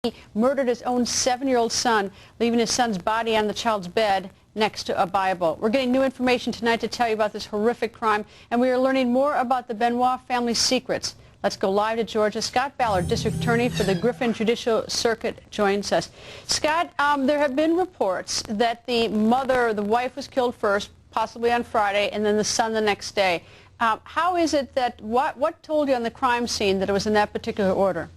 He murdered his own 7-year-old son, leaving his son's body on the child's bed next to a Bible. We're getting new information tonight to tell you about this horrific crime, and we are learning more about the Benoit family's secrets. Let's go live to Georgia. Scott Ballard, District Attorney for the Griffin Judicial Circuit, joins us. Scott, there have been reports that the wife was killed first, possibly on Friday, and then the son the next day. How is it that, what told you on the crime scene that it was in that particular order?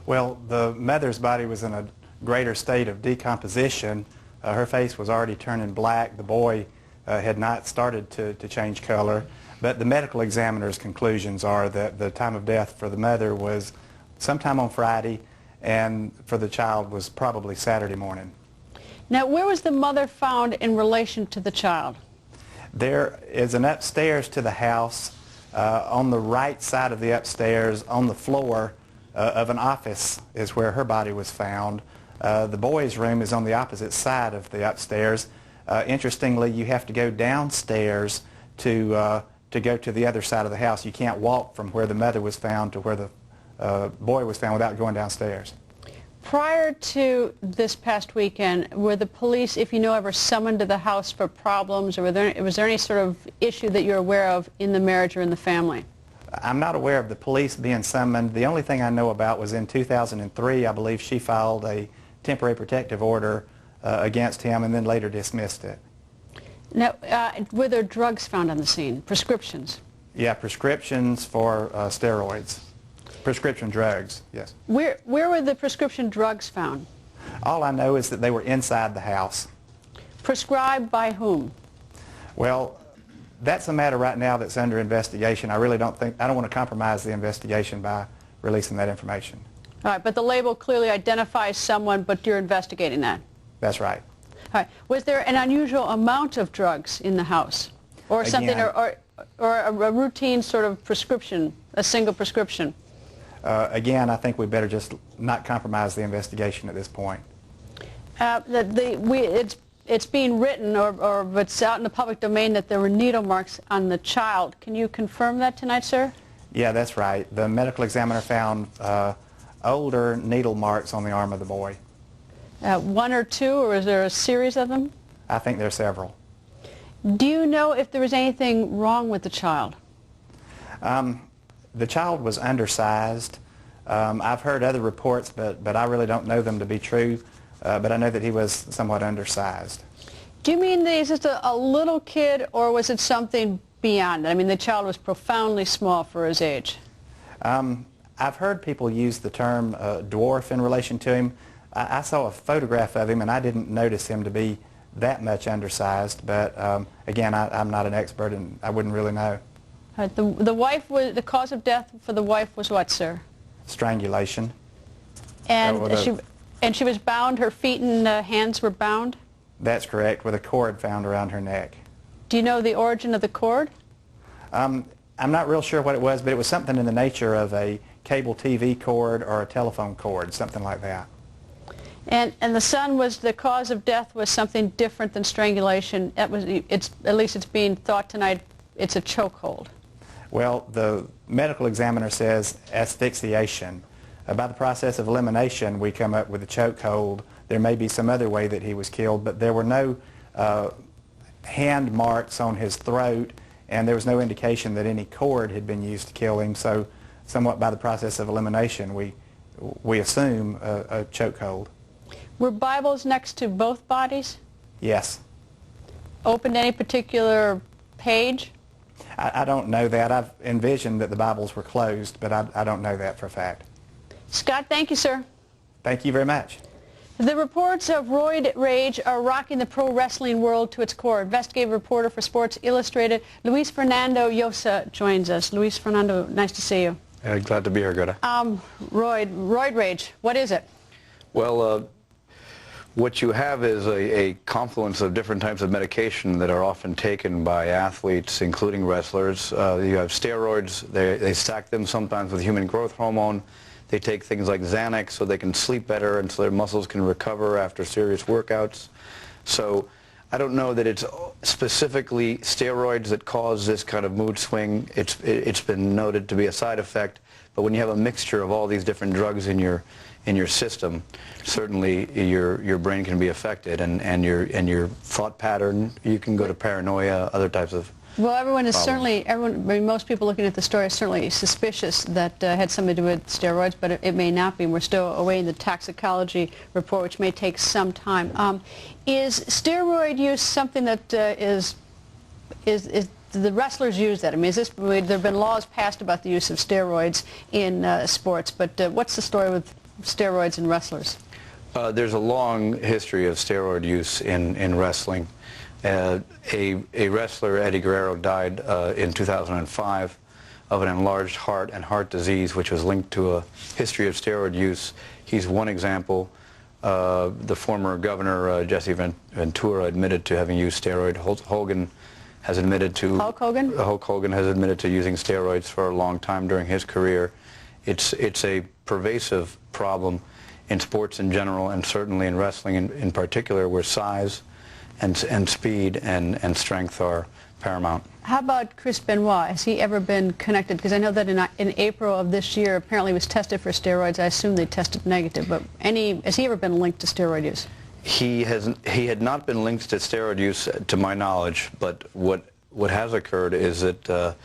Well, the mother's body was in a greater state of decomposition. Her face was already turning black. The boy had not started to change color. But the medical examiner's conclusions are that the time of death for the mother was sometime on Friday, and for the child was probably Saturday morning. Now, where was the mother found in relation to the child? There is an upstairs to the house. On the right side of the upstairs, on the floor of an office, is where her body was found. The boy's room is on the opposite side of the upstairs. Interestingly, you have to go downstairs to go to the other side of the house. You can't walk from where the mother was found to where the boy was found without going downstairs. Prior to this past weekend, were the police, if you know, ever summoned to the house for problems, or was there any sort of issue that you're aware of in the marriage or in the family? I'm not aware of the police being summoned. The only thing I know about was in 2003, I believe she filed a temporary protective order against him and then later dismissed it. Now, were there drugs found on the scene? Prescriptions? Yeah, prescriptions for steroids. Prescription drugs, yes. Where were the prescription drugs found? All I know is that they were inside the house. Prescribed by whom? Well, that's a matter right now that's under investigation. I don't want to compromise the investigation by releasing that information. All right, but the label clearly identifies someone, but you're investigating that? That's right. All right. Was there an unusual amount of drugs in the house? Or something, or a routine sort of prescription, a single prescription? Again, I think we better just not compromise the investigation at this point. It's being written, or it's out in the public domain, that there were needle marks on the child. Can you confirm that tonight, sir? Yeah, that's right. The medical examiner found older needle marks on the arm of the boy. One or two, or is there a series of them? I think there are several. Do you know if there was anything wrong with the child? The child was undersized. I've heard other reports, but I really don't know them to be true. But I know that he was somewhat undersized. Do you mean that he's just a little kid, or was it something beyond? I mean, the child was profoundly small for his age. I've heard people use the term dwarf in relation to him. I saw a photograph of him, and I didn't notice him to be that much undersized. But again, I'm not an expert, and I wouldn't really know. The cause of death for the wife was what, sir? Strangulation. And she was bound, her feet and hands were bound? That's correct, with a cord found around her neck. Do you know the origin of the cord? I'm not real sure what it was, but it was something in the nature of a cable TV cord or a telephone cord, something like that. And the son was, the cause of death was something different than strangulation. At least it's being thought tonight, it's a chokehold. Well, the medical examiner says asphyxiation. By the process of elimination, we come up with a chokehold. There may be some other way that he was killed, but there were no hand marks on his throat, and there was no indication that any cord had been used to kill him. So somewhat by the process of elimination, we assume a chokehold. Were Bibles next to both bodies? Yes. Opened any particular page? I don't know that. I've envisioned that the Bibles were closed, but I don't know that for a fact. Scott, thank you, sir. Thank you very much. The reports of roid rage are rocking the pro wrestling world to its core. Investigative reporter for Sports Illustrated, Luis Fernando Llosa, joins us. Luis Fernando, nice to see you. Glad to be here, Greta. Roid rage, what is it? Well, what you have is a confluence of different types of medication that are often taken by athletes, including wrestlers. You have steroids. They stack them sometimes with human growth hormone. They take things like Xanax so they can sleep better and so their muscles can recover after serious workouts. So I don't know that it's specifically steroids that cause this kind of mood swing. It's been noted to be a side effect, but when you have a mixture of all these different drugs in your in your system, certainly your brain can be affected, and your thought pattern, you can go to paranoia, other types of Well, everyone is problems. I mean, most people looking at the story are certainly suspicious that had something to do with steroids, but it may not be. We're still awaiting the toxicology report, which may take some time. Is steroid use something that is the wrestlers use that? I mean, there have been laws passed about the use of steroids in sports, but what's the story with steroids in wrestlers? There's a long history of steroid use in wrestling. A wrestler, Eddie Guerrero, died in 2005 of an enlarged heart and heart disease, which was linked to a history of steroid use. He's one example. The former governor, Jesse Ventura, admitted to having used steroids. Hulk Hogan has admitted to... Hulk Hogan? Hulk Hogan has admitted to using steroids for a long time during his career. It's a pervasive problem in sports in general, and certainly in wrestling in particular, where size and speed and strength are paramount. How about Chris Benoit? Has he ever been connected? Because I know that in April of this year, apparently he was tested for steroids. I assume they tested negative, but has he ever been linked to steroid use? He had not been linked to steroid use, to my knowledge, but what has occurred is that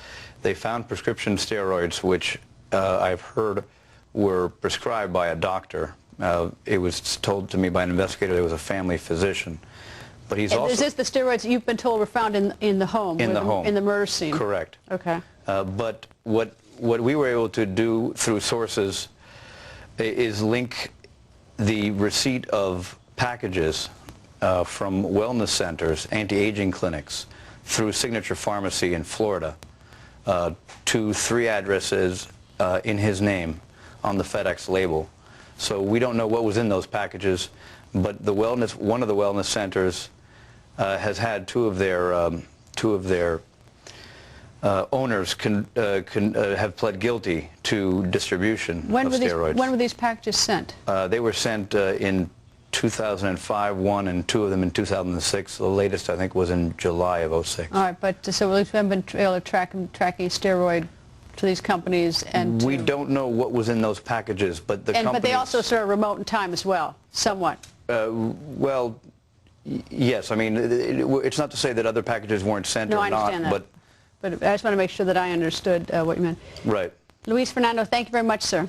they found prescription steroids, which I've heard were prescribed by a doctor. It was told to me by an investigator that it was a family physician. But he's also... Is this the steroids that you've been told were found in the home? In the home. In the murder scene? Correct. Okay. But what we were able to do through sources is link the receipt of packages from wellness centers, anti-aging clinics, through Signature Pharmacy in Florida, to 3 addresses in his name on the FedEx label. So we don't know what was in those packages, but one of the wellness centers has had two of their owners have pled guilty to distribution of steroids. When were these packages sent? They were sent in 2005, one, and 2 of them in 2006. The latest, I think, was in July of '06. All right, but so we haven't been able to tracking steroid to these companies, and we don't know what was in those packages, but the companies... But they also sort of remote in time as well, somewhat. Well, yes. I mean, it's not to say that other packages weren't sent or not. No, I understand that. But I just want to make sure that I understood what you meant. Right. Luis Fernando, thank you very much, sir.